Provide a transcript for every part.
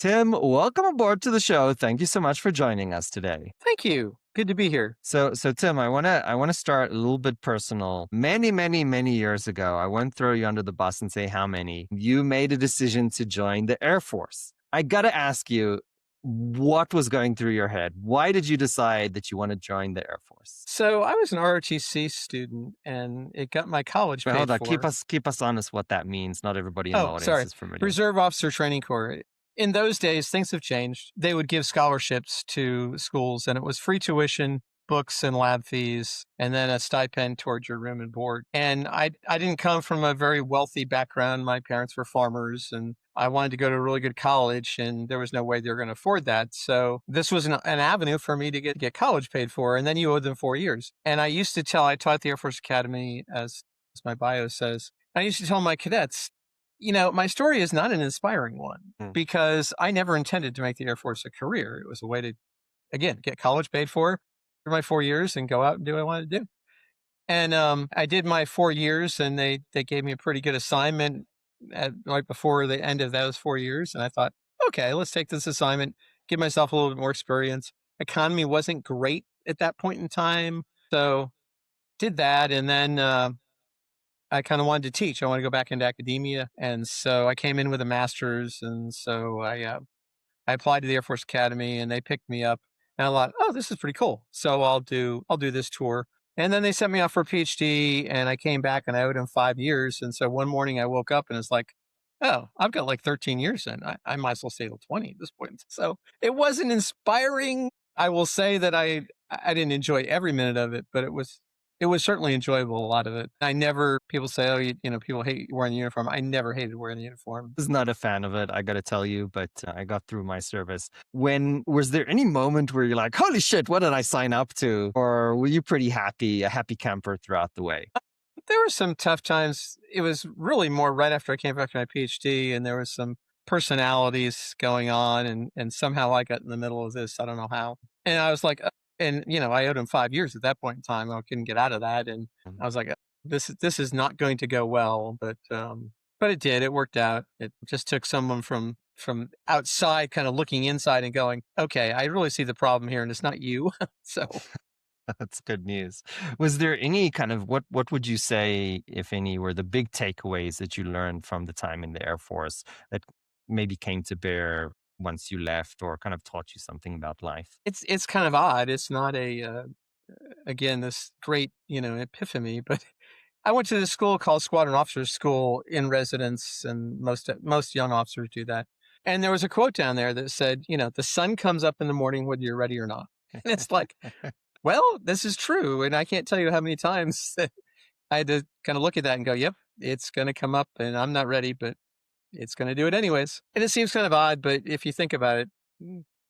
Tim, welcome aboard to the show. Thank you so much for joining us today. Thank you. Good to be here. So Tim, I wanna start a little bit personal. Many years ago, I won't throw you under the bus and say how many. You made a decision to join the Air Force. I gotta ask you, what was going through your head? Why did you decide that you want to join the Air Force? So I was an ROTC student and it got my college Wait, hold paid on. Keep for. us honest what that means. Not everybody in the Oh, audience sorry. is familiar. Reserve Officer Training Corps. In those days, things have changed. They would give scholarships to schools and it was free tuition, books and lab fees, and then a stipend towards your room and board. And I didn't come from a very wealthy background. My parents were farmers and I wanted to go to a really good college and there was no way they were going to afford that. So this was an avenue for me to get college paid for. And then you owed them 4 years. And I used to tell, I taught at the Air Force Academy as my bio says, I used to tell my cadets, my story is not an inspiring one Hmm. because I never intended to make the Air Force a career. It was a way to, again, get college paid for my 4 years and go out and do what I wanted to do. And I did my 4 years and they gave me a pretty good assignment right before the end of those 4 years. And I thought, okay, let's take this assignment, give myself a little bit more experience. Economy wasn't great at that point in time. So did that. And then I kind of wanted to teach. I wanted to go back into academia. And so I came in with a master's. And so I applied to the Air Force Academy and they picked me up. And I thought, oh, this is pretty cool. So I'll do this tour. And then they sent me off for a PhD and I came back and I owed them 5 years. And so one morning I woke up and it's like, oh, I've got like 13 years in. I might as well stay till 20 at this point. So it wasn't inspiring. I will say that I didn't enjoy every minute of it, but it was certainly enjoyable, a lot of it. People say, oh, people hate wearing the uniform. I never hated wearing the uniform. Was not a fan of it, I gotta tell you, but I got through my service. When was there any moment where you're like, "Holy shit, what did I sign up to?" Or were you pretty happy, a happy camper throughout the way? There were some tough times. It was really more right after I came back from my PhD, and there was some personalities going on, and somehow I got in the middle of this. I don't know how. And I was like, and I owed him 5 years at that point in time. I couldn't get out of that, and I was like, this is not going to go well. But it did. It worked out. It just took someone from outside, kind of looking inside and going, okay, I really see the problem here, and it's not you. So That's good news. Was there any kind of what would you say, if any, were the big takeaways that you learned from the time in the Air Force that maybe came to bear once you left or kind of taught you something about life? it's kind of odd. It's not again, this great, epiphany. But I went to this school called Squadron Officers School in residence, and most young officers do that. And there was a quote down there that said, the sun comes up in the morning whether you're ready or not. And it's like, well, this is true, and I can't tell you how many times that I had to kind of look at that and go, yep, it's going to come up, and I'm not ready, but it's going to do it anyways. And it seems kind of odd, but if you think about it,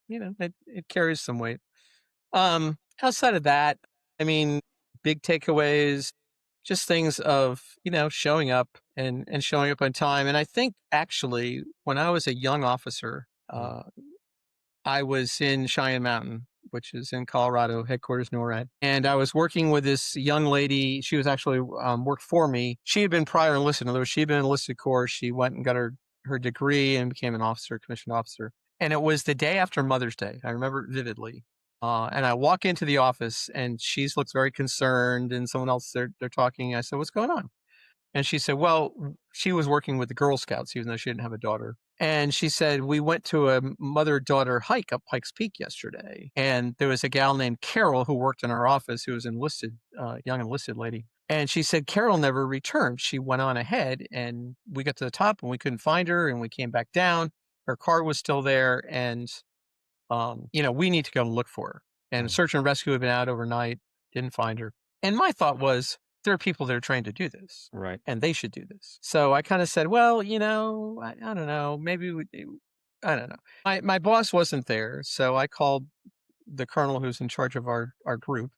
it carries some weight. Outside of that, I mean, big takeaways, just things of, showing up and showing up on time. And I think actually when I was a young officer, Mm. I was in Cheyenne Mountain, which is in Colorado, headquarters NORAD. And I was working with this young lady. She was actually worked for me. She had been prior enlisted. In other words, she had been enlisted corps. She went and got her degree and became an officer, commissioned officer. And it was the day after Mother's Day. I remember it vividly. And I walk into the office and she looks very concerned, and someone else, they're talking. I said, what's going on? And she said, well, she was working with the Girl Scouts, even though she didn't have a daughter. And she said, we went to a mother-daughter hike up Pikes Peak yesterday. And there was a gal named Carol who worked in our office who was enlisted, young enlisted lady. And she said, Carol never returned. She went on ahead and we got to the top and we couldn't find her. And we came back down. Her car was still there. And, we need to go and look for her. And Mm. search and rescue had been out overnight, didn't find her. And my thought was, there are people that are trained to do this Right. and they should do this. So I kind of said, well, I don't know, I don't know. My boss wasn't there. So I called the colonel who's in charge of our group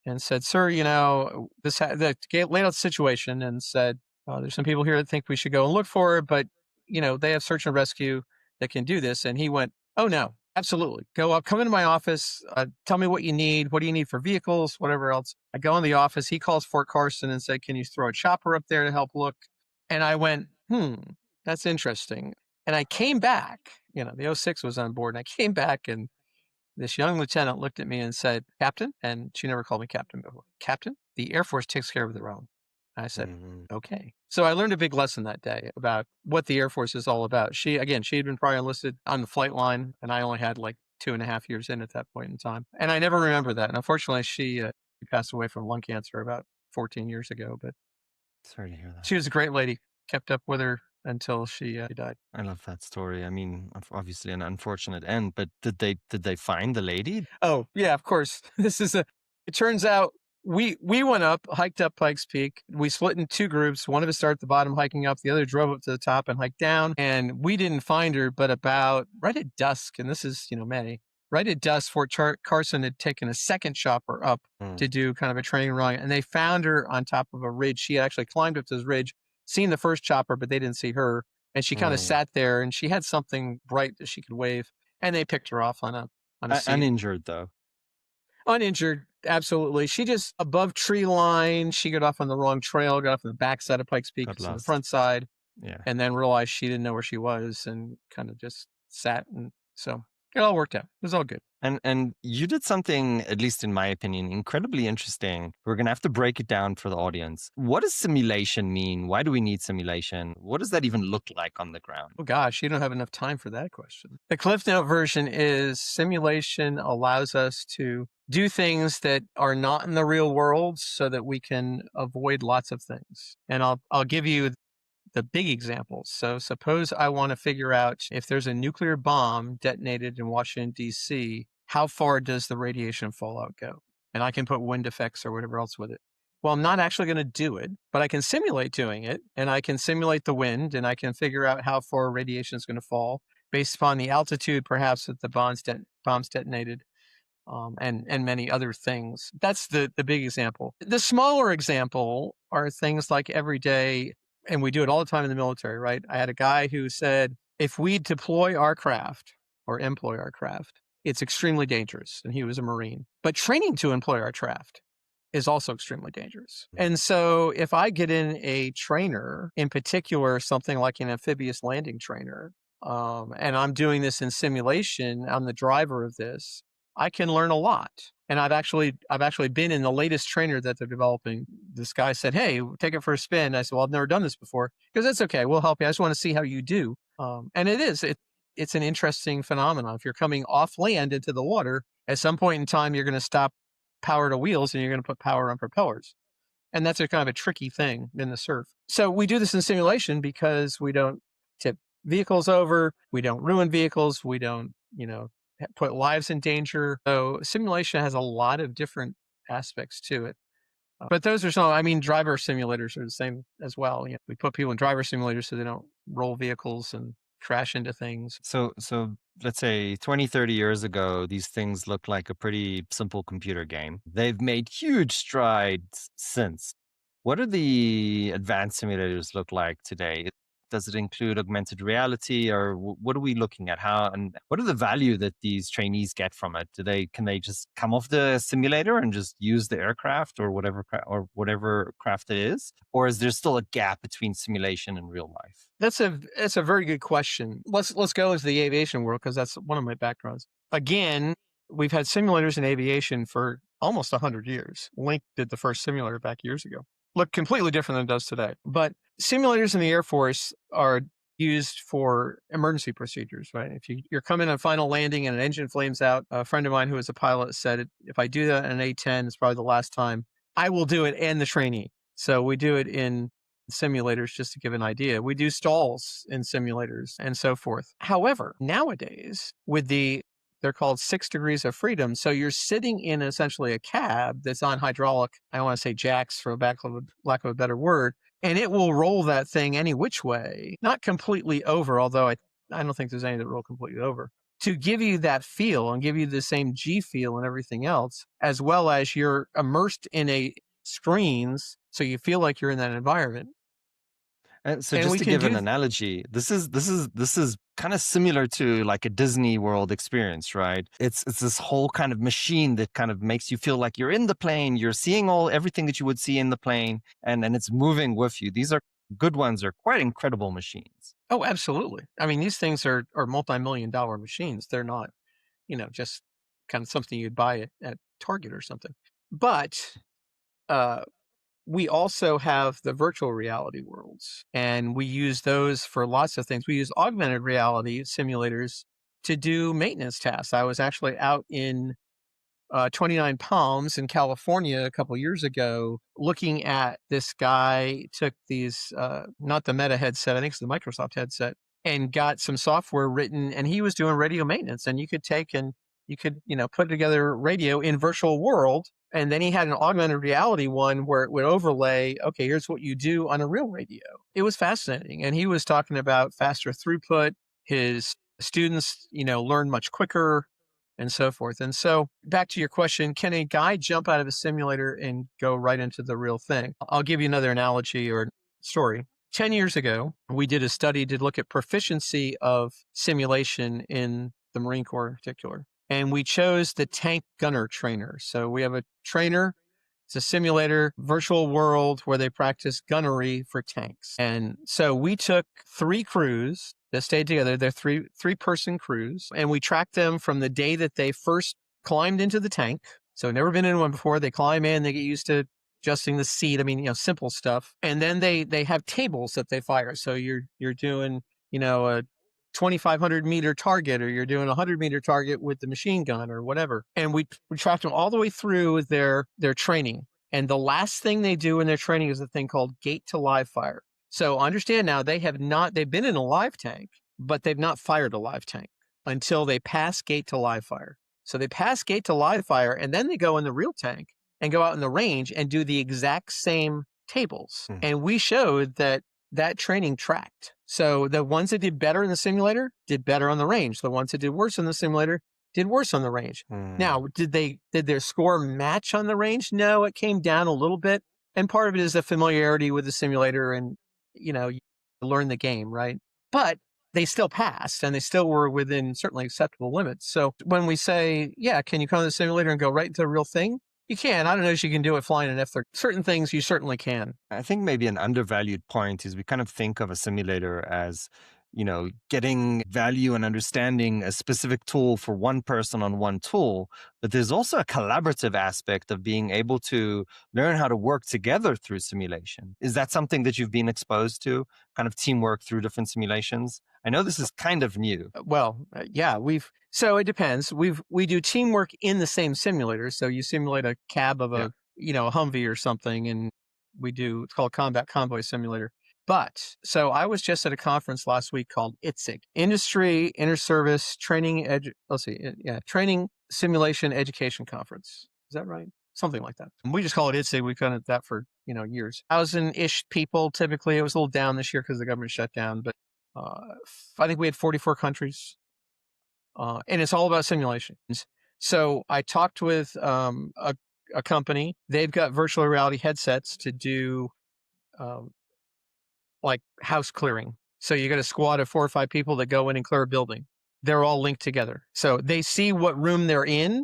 and said, sir, laid out the situation and said, there's some people here that think we should go and look for her, but, they have search and rescue that can do this. And he went, oh, no, absolutely. Go up, come into my office. Tell me what you need. What do you need for vehicles, whatever else? I go in the office. He calls Fort Carson and said, can you throw a chopper up there to help look? And I went, that's interesting. And I came back the '06 was on board, and I came back, and this young lieutenant looked at me and said, "Captain," and she never called me captain before. "Captain, the Air Force takes care of their own." I said, Mhm. "Okay." So I learned a big lesson that day about what the Air Force is all about. She had been prior enlisted on the flight line, and I only had like 2.5 years in at that point in time. And I never remember that. And unfortunately, she passed away from lung cancer about 14 years ago. But Sorry to hear that. she was a great lady. Kept up with her until she died. I love that story. I mean, obviously an unfortunate end, but did they find the lady? Oh, yeah, of course. It turns out we went up, hiked up Pikes Peak. We split in two groups. One of us started at the bottom hiking up, the other drove up to the top and hiked down. And we didn't find her, but about right at dusk, and this is, May, right at dusk, Carson had taken a second chopper up Mm, to do kind of a training run, and they found her on top of a ridge. She had actually climbed up to this ridge, seen the first chopper, but they didn't see her. And she kind of mm. sat there, and she had something bright that she could wave, and they picked her off on a seat. Uninjured though. Uninjured, absolutely. She just above tree line. She got off on the wrong trail, got off on the back side of Pikes Peak, Got so the lost. front side, Yeah. and then realized she didn't know where she was and kind of just sat. And so it all worked out. It was all good. And you did something, at least in my opinion, incredibly interesting. We're gonna have to break it down for the audience. What does simulation mean? Why do we need simulation? What does that even look like on the ground? Oh gosh, you don't have enough time for that question. The Cliff Note version is simulation allows us to do things that are not in the real world so that we can avoid lots of things. And I'll give you the big examples. So suppose I want to figure out if there's a nuclear bomb detonated in Washington, D.C., how far does the radiation fallout go? And I can put wind effects or whatever else with it. Well, I'm not actually going to do it, but I can simulate doing it, and I can simulate the wind, and I can figure out how far radiation is going to fall based upon the altitude, perhaps, that the bomb's detonated, and many other things. That's the big example. The smaller example are things like everyday, and we do it all the time in the military, right? I had a guy who said, if we deploy our craft or employ our craft, it's extremely dangerous. And he was a Marine. But training to employ our craft is also extremely dangerous. And so if I get in a trainer, in particular, something like an amphibious landing trainer, and I'm doing this in simulation, I'm the driver of this, I can learn a lot. And I've actually been in the latest trainer that they're developing. This guy said, "Hey, take it for a spin." I said, "Well, I've never done this before." Because that's okay. We'll help you. I just want to see how you do. And it's an interesting phenomenon. If you're coming off land into the water, at some point in time, you're going to stop power to wheels and you're going to put power on propellers. And that's a kind of a tricky thing in the surf. So we do this in simulation because we don't tip vehicles over, we don't ruin vehicles, we don't, put lives in danger. So simulation has a lot of different aspects to it. But those are some, I mean, driver simulators are the same as well. We put people in driver simulators so they don't roll vehicles and crash into things. So let's say 20, 30 years ago, these things looked like a pretty simple computer game. They've made huge strides since. What do the advanced simulators look like today? Does it include augmented reality, or what are we looking at? How and what are the value that these trainees get from it? Can they just come off the simulator and just use the aircraft or whatever craft it is, or is there still a gap between simulation and real life? That's a very good question. Let's go into the aviation world because that's one of my backgrounds. Again, we've had simulators in aviation for almost 100 years. Link did the first simulator back years ago. Look completely different than it does today. But simulators in the Air Force are used for emergency procedures, right? If you're coming on final landing and an engine flames out, a friend of mine who was a pilot said, if I do that in an A-10, it's probably the last time I will do it and the trainee. So we do it in simulators just to give an idea. We do stalls in simulators and so forth. However, nowadays, they're called 6 degrees of freedom. So you're sitting in essentially a cab that's on hydraulic, I don't want to say jacks for lack of a better word, and it will roll that thing any which way, not completely over, although I don't think there's any that roll completely over, to give you that feel and give you the same G feel and everything else, as well as you're immersed in a screens, so you feel like you're in that environment. So And just we to can give an do analogy, this is kind of similar to like a Disney World experience, right? It's this whole kind of machine that kind of makes you feel like you're in the plane, you're seeing everything that you would see in the plane, and it's moving with you. These are good ones are quite incredible machines. Oh, absolutely. I mean, these things are multi-million dollar machines. They're not, just kind of something you'd buy at Target or something. But uh, we also have the virtual reality worlds, and we use those for lots of things. We use augmented reality simulators to do maintenance tasks. I was actually out in 29 Palms in California a couple years ago, looking at this guy took these, not the Meta headset, I think it's the Microsoft headset, and got some software written, and he was doing radio maintenance. And you could take and you could, put together radio in virtual world. And then he had an augmented reality one where it would overlay, okay, here's what you do on a real radio. It was fascinating. And he was talking about faster throughput. His students, learn much quicker and so forth. And so back to your question, can a guy jump out of a simulator and go right into the real thing? I'll give you another analogy or story. 10 years ago, we did a study to look at proficiency of simulation in the Marine Corps in particular. And we chose the tank gunner trainer. So we have a trainer. It's a simulator, virtual world where they practice gunnery for tanks. And so we took 3 crews that stayed together. They're three-person crews, and we tracked them from the day that they first climbed into the tank. So never been in one before. They climb in, they get used to adjusting the seat. I mean, simple stuff. And then they have tables that they fire. So you're doing, a 2,500 meter target, or you're doing a 100-meter target with the machine gun or whatever. And we tracked them all the way through their training. And the last thing they do in their training is a thing called gate to live fire. So understand now, they've been in a live tank, but they've not fired a live tank until they pass gate to live fire. So they pass gate to live fire, and then they go in the real tank and go out in the range and do the exact same tables. And we showed that training tracked. So the ones that did better in the simulator did better on the range. The ones that did worse in the simulator did worse on the range. Now, did their score match on the range? No, it came down a little bit. And part of it is the familiarity with the simulator and, you learn the game, right? But they still passed, and they still were within certainly acceptable limits. So when we say, yeah, can you come to the simulator and go right into the real thing? You can. I don't know if you can do it flying an F-13. Certain things you certainly can. I think maybe an undervalued point is we kind of think of a simulator as, getting value and understanding a specific tool for one person on one tool. But there's also a collaborative aspect of being able to learn how to work together through simulation. Is that something that you've been exposed to, kind of teamwork through different simulations? I know this is kind of new. Well, yeah, so it depends. We do teamwork in the same simulator. So you simulate a cab of a Humvee or something, and it's called Combat Convoy Simulator. But so I was just at a conference last week called ITSIG, Industry Inter-Service Training Simulation Education Conference. Is that right? Something like that. And we just call it ITSIG. We've done it that for years. 1,000-ish people typically. It was a little down this year because the government shut down, but I think we had 44 countries, and it's all about simulations. So I talked with a company. They've got virtual reality headsets to do like house clearing. So you got a squad of 4 or 5 people that go in and clear a building. They're all linked together. So they see what room they're in,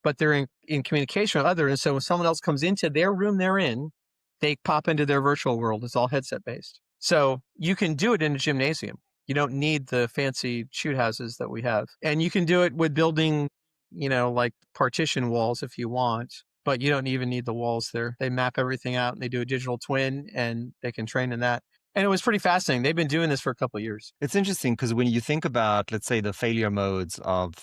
but they're in communication with others. And so when someone else comes into their room they're in, they pop into their virtual world. It's all headset based. So you can do it in a gymnasium. You don't need the fancy shoot houses that we have. And you can do it with building, like partition walls if you want, but you don't even need the walls there. They map everything out and they do a digital twin and they can train in that. And it was pretty fascinating. They've been doing this for a couple of years. It's interesting because when you think about, let's say, the failure modes of,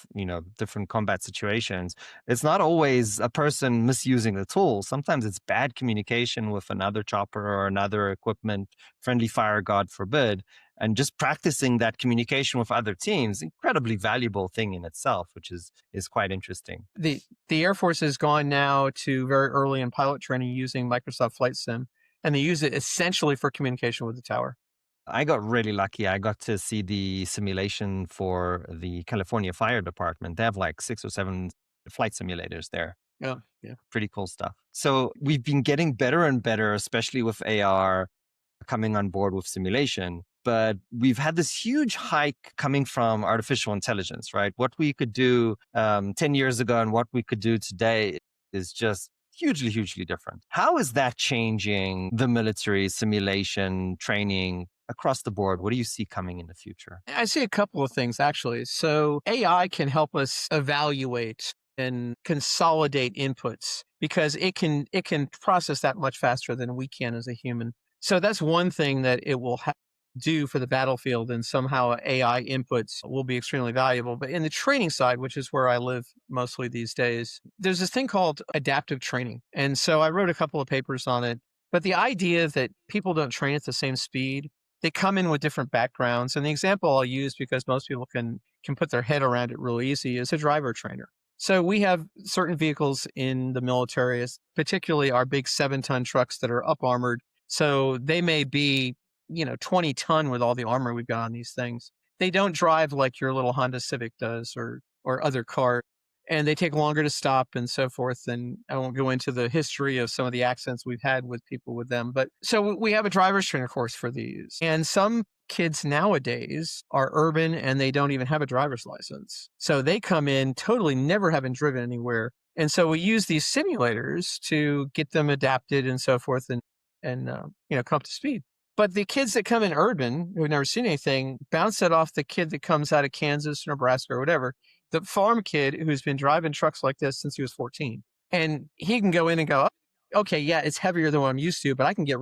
different combat situations, it's not always a person misusing the tool. Sometimes it's bad communication with another chopper or another equipment, friendly fire, God forbid. And just practicing that communication with other teams, incredibly valuable thing in itself, which is quite interesting. The Air Force has gone now to very early in pilot training using Microsoft Flight Sim. And they use it essentially for communication with the tower. I got really lucky. I got to see the simulation for the California Fire Department. They have like 6 or 7 flight simulators there. Yeah. Pretty cool stuff. So we've been getting better and better, especially with AR coming on board with simulation. But we've had this huge hike coming from artificial intelligence, right? What we could do 10 years ago and what we could do today is just hugely, hugely different. How is that changing the military simulation training across the board? What do you see coming in the future? I see a couple of things actually. So AI can help us evaluate and consolidate inputs because it can process that much faster than we can as a human. So that's one thing that it will do for the battlefield, and somehow AI inputs will be extremely valuable. But in the training side, which is where I live mostly these days, there's this thing called adaptive training. And so I wrote a couple of papers on it. But the idea that people don't train at the same speed, they come in with different backgrounds. And the example I'll use, because most people can put their head around it real easy, is a driver trainer. So we have certain vehicles in the military, particularly our big 7-ton trucks that are up armored. So they may be 20 ton with all the armor we've got on these things. They don't drive like your little Honda Civic does, or other car, and they take longer to stop and so forth. And I won't go into the history of some of the accidents we've had with people with them. But so we have a driver's trainer course for these. And some kids nowadays are urban and they don't even have a driver's license. So they come in totally never having driven anywhere. And so we use these simulators to get them adapted and so forth, and come up to speed. But the kids that come in urban who've never seen anything bounce that off the kid that comes out of Kansas, Nebraska, or whatever, the farm kid who's been driving trucks like this since he was 14. And he can go in and go, okay, yeah, it's heavier than what I'm used to, but I can get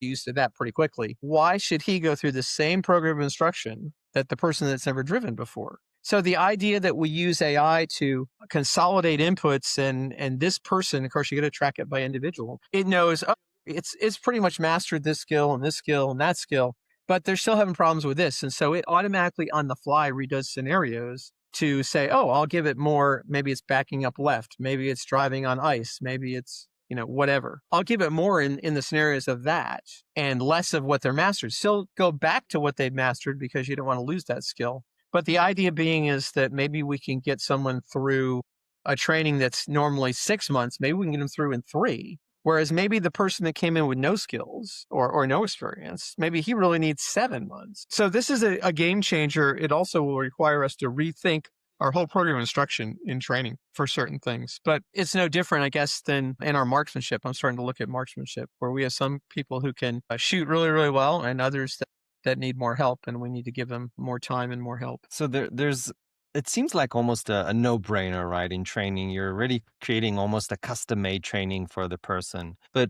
used to that pretty quickly. Why should he go through the same program of instruction that the person that's never driven before? So the idea that we use AI to consolidate inputs, and this person, of course, you got to track it by individual. It knows, it's pretty much mastered this skill and this skill and that skill, but they're still having problems with this. And so it automatically on the fly redoes scenarios to say, oh, I'll give it more. Maybe it's backing up left. Maybe it's driving on ice. Maybe it's, whatever. I'll give it more in the scenarios of that and less of what they're mastered. Still go back to what they've mastered because you don't want to lose that skill. But the idea being is that maybe we can get someone through a training that's normally 6 months. Maybe we can get them through in 3. Whereas maybe the person that came in with no skills or no experience, maybe he really needs 7 months. So this is a game changer. It also will require us to rethink our whole program of instruction in training for certain things. But it's no different, I guess, than in our marksmanship. I'm starting to look at marksmanship, where we have some people who can shoot really, really well, and others that need more help, and we need to give them more time and more help. So it seems like almost a no-brainer, right? In training, you're already creating almost a custom-made training for the person. But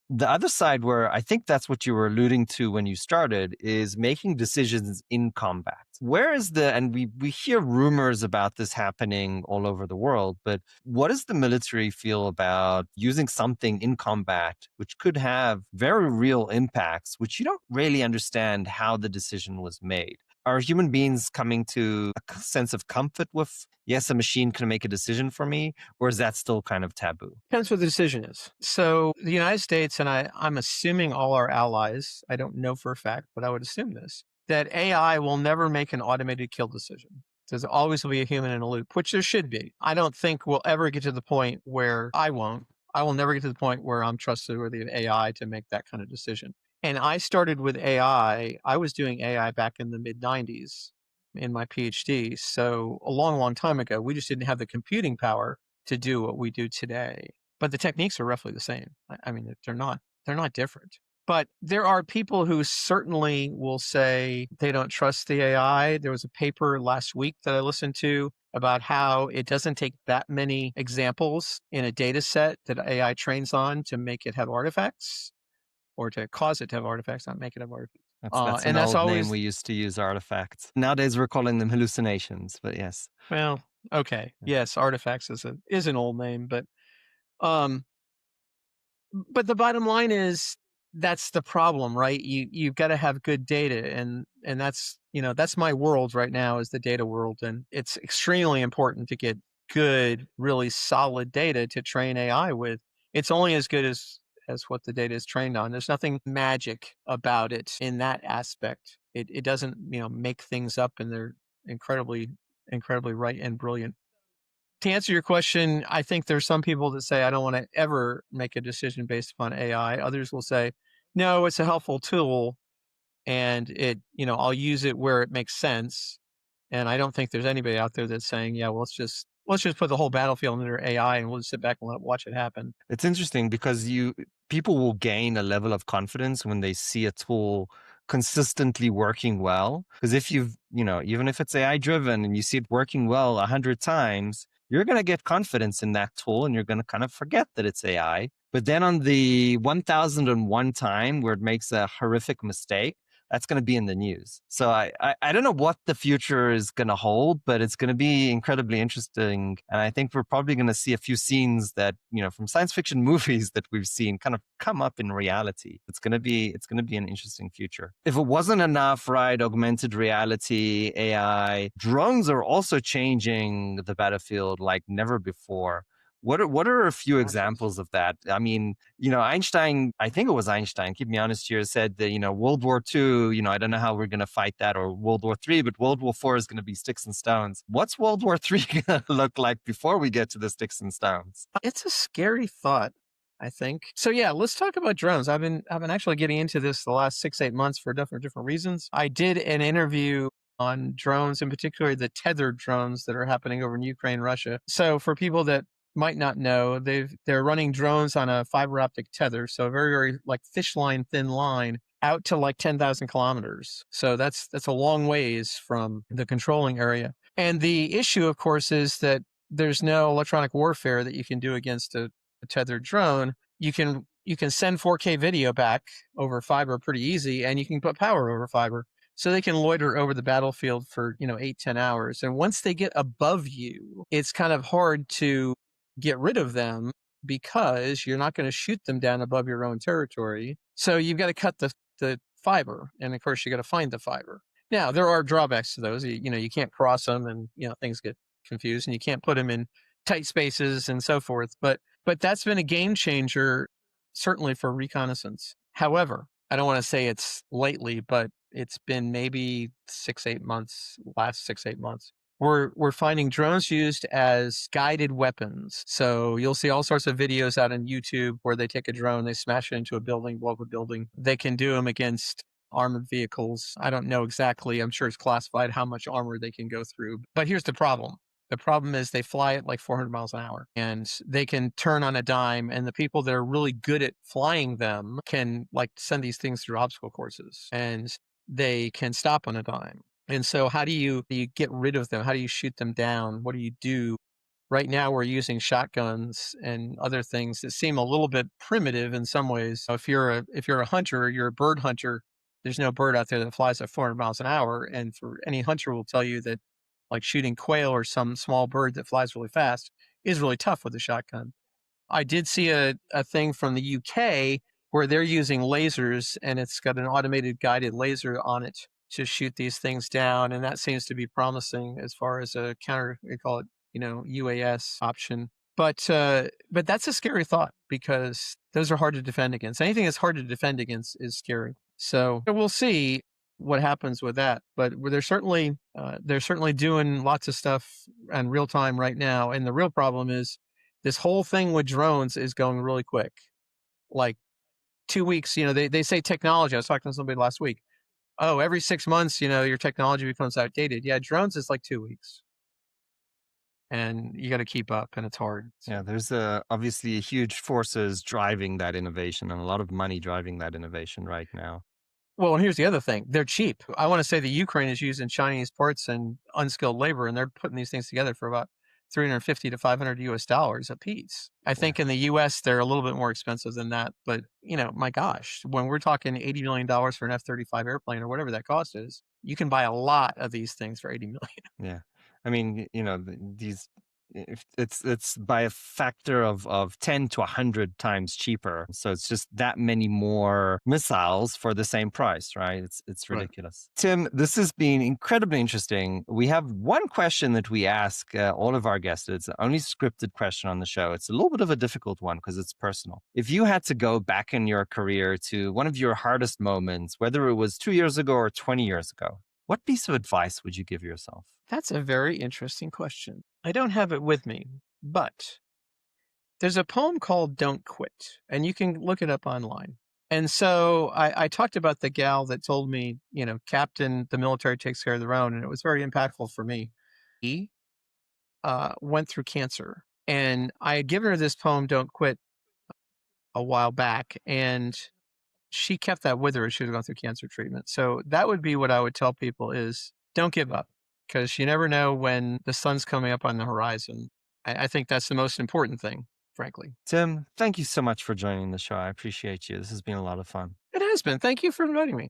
the other side, where I think that's what you were alluding to when you started, is making decisions in combat. Where is and we hear rumors about this happening all over the world, but what does the military feel about using something in combat which could have very real impacts, which you don't really understand how the decision was made? Are human beings coming to a sense of comfort with, yes, a machine can make a decision for me, or is that still kind of taboo? Depends what the decision is. So the United States, and I'm assuming all our allies, I don't know for a fact, but I would assume this, that AI will never make an automated kill decision. There's always will be a human in a loop, which there should be. I don't think we'll ever get to the point where I will never get to the point where I'm trustworthy of AI to make that kind of decision. And I started with AI. I was doing AI back in the mid 90s in my PhD. So a long, long time ago, we just didn't have the computing power to do what we do today. But the techniques are roughly the same. I mean, they're not different. But there are people who certainly will say they don't trust the AI. There was a paper last week that I listened to about how it doesn't take that many examples in a data set that AI trains on to make it have artifacts, or to cause it to have artifacts, not make it have artifacts. That's an And that's old name. always, We used to use artifacts. Nowadays, we're calling them hallucinations, but yes. well, okay. Yes, artifacts is an old name, um, but the bottom line is that's the problem, right? You've got to have good data, and that's my world right now, is the data world, and it's extremely important to get good, really solid data to train AI with. It's only as good as what the data is trained on. There's nothing magic about it in that aspect. It doesn't make things up, and they're incredibly incredibly right and brilliant. To answer your question, I think there's some people that say, I don't want to ever make a decision based upon AI. Others will say, no, it's a helpful tool, and I'll use it where it makes sense. And I don't think there's anybody out there that's saying, yeah, well, let's just put the whole battlefield under AI and we'll just sit back and watch it happen. It's interesting because people will gain a level of confidence when they see a tool consistently working well. Because if even if it's AI driven and you see it working well 100 times, you're going to get confidence in that tool and you're going to kind of forget that it's AI. But then on the 1001 time where it makes a horrific mistake, that's going to be in the news. So I don't know what the future is going to hold, but it's going to be incredibly interesting. And I think we're probably going to see a few scenes that, from science fiction movies that we've seen kind of come up in reality. It's going to be an interesting future. If it wasn't enough, right, augmented reality, AI, drones are also changing the battlefield like never before. What are a few examples of that? I mean, Einstein, I think it was Einstein, keep me honest here, said that, World War II, I don't know how we're going to fight that, or World War III, but World War IV is going to be sticks and stones. What's World War III going to look like before we get to the sticks and stones? It's a scary thought, I think. So yeah, let's talk about drones. I've been actually getting into this the last 6-8 months for different reasons. I did an interview on drones, in particular the tethered drones that are happening over in Ukraine, Russia. So for people that might not know, they're running drones on a fiber optic tether, so a very, very like fish line thin line out to like 10,000 kilometers. So that's a long ways from the controlling area. And the issue, of course, is that there's no electronic warfare that you can do against a tethered drone. You can send 4K video back over fiber pretty easy, and you can put power over fiber. So they can loiter over the battlefield for 8-10 hours. And once they get above you, it's kind of hard to get rid of them because you're not going to shoot them down above your own territory. So you've got to cut the fiber, and of course you got to find the fiber. Now there are drawbacks to those. You can't cross them, and things get confused, and you can't put them in tight spaces and so forth. But that's been a game changer, certainly for reconnaissance. However, I don't want to say it's lately, but it's been maybe 6-8 months, last 6-8 months. We're finding drones used as guided weapons. So you'll see all sorts of videos out on YouTube where they take a drone, they smash it into a building, blow up a building. They can do them against armored vehicles. I don't know exactly. I'm sure it's classified how much armor they can go through. But here's the problem. The problem is they fly at like 400 miles an hour, and they can turn on a dime. And the people that are really good at flying them can like send these things through obstacle courses, and they can stop on a dime. And so how do you get rid of them? How do you shoot them down? What do you do? Right now we're using shotguns and other things that seem a little bit primitive in some ways. So if you're a hunter, you're a bird hunter, there's no bird out there that flies at 400 miles an hour. And for any hunter will tell you that like shooting quail or some small bird that flies really fast is really tough with a shotgun. I did see a thing from the UK where they're using lasers, and it's got an automated guided laser on it to shoot these things down. And that seems to be promising as far as a counter, we call it, UAS option. But that's a scary thought because those are hard to defend against. Anything that's hard to defend against is scary. So we'll see what happens with that. But they're certainly doing lots of stuff in real time right now. And the real problem is this whole thing with drones is going really quick. Like 2 weeks, they say technology. I was talking to somebody last week. Oh, every 6 months, your technology becomes outdated. Yeah, drones is like 2 weeks. And you got to keep up, and it's hard. So. Yeah, there's obviously huge forces driving that innovation and a lot of money driving that innovation right now. Well, and here's the other thing. They're cheap. I want to say the Ukraine is using Chinese parts and unskilled labor, and they're putting these things together for about $350 to $500 US a piece. I think in the US, they're a little bit more expensive than that. But, my gosh, when we're talking $80 million for an F-35 airplane or whatever that cost is, you can buy a lot of these things for $80 million. Yeah. I mean, these, if it's by a factor of 10 to 100 times cheaper. So it's just that many more missiles for the same price, right? It's ridiculous. Right. Tim, this has been incredibly interesting. We have one question that we ask all of our guests. It's the only scripted question on the show. It's a little bit of a difficult one because it's personal. If you had to go back in your career to one of your hardest moments, whether it was 2 years ago or 20 years ago, what piece of advice would you give yourself? That's a very interesting question. I don't have it with me, but there's a poem called Don't Quit, and you can look it up online. And so I talked about the gal that told me, Captain, the military takes care of their own, and it was very impactful for me. went through cancer. And I had given her this poem, Don't Quit, a while back. And she kept that with her as she was going through cancer treatment. So that would be what I would tell people is don't give up because you never know when the sun's coming up on the horizon. I think that's the most important thing, frankly. Tim, thank you so much for joining the show. I appreciate you. This has been a lot of fun. It has been. Thank you for inviting me.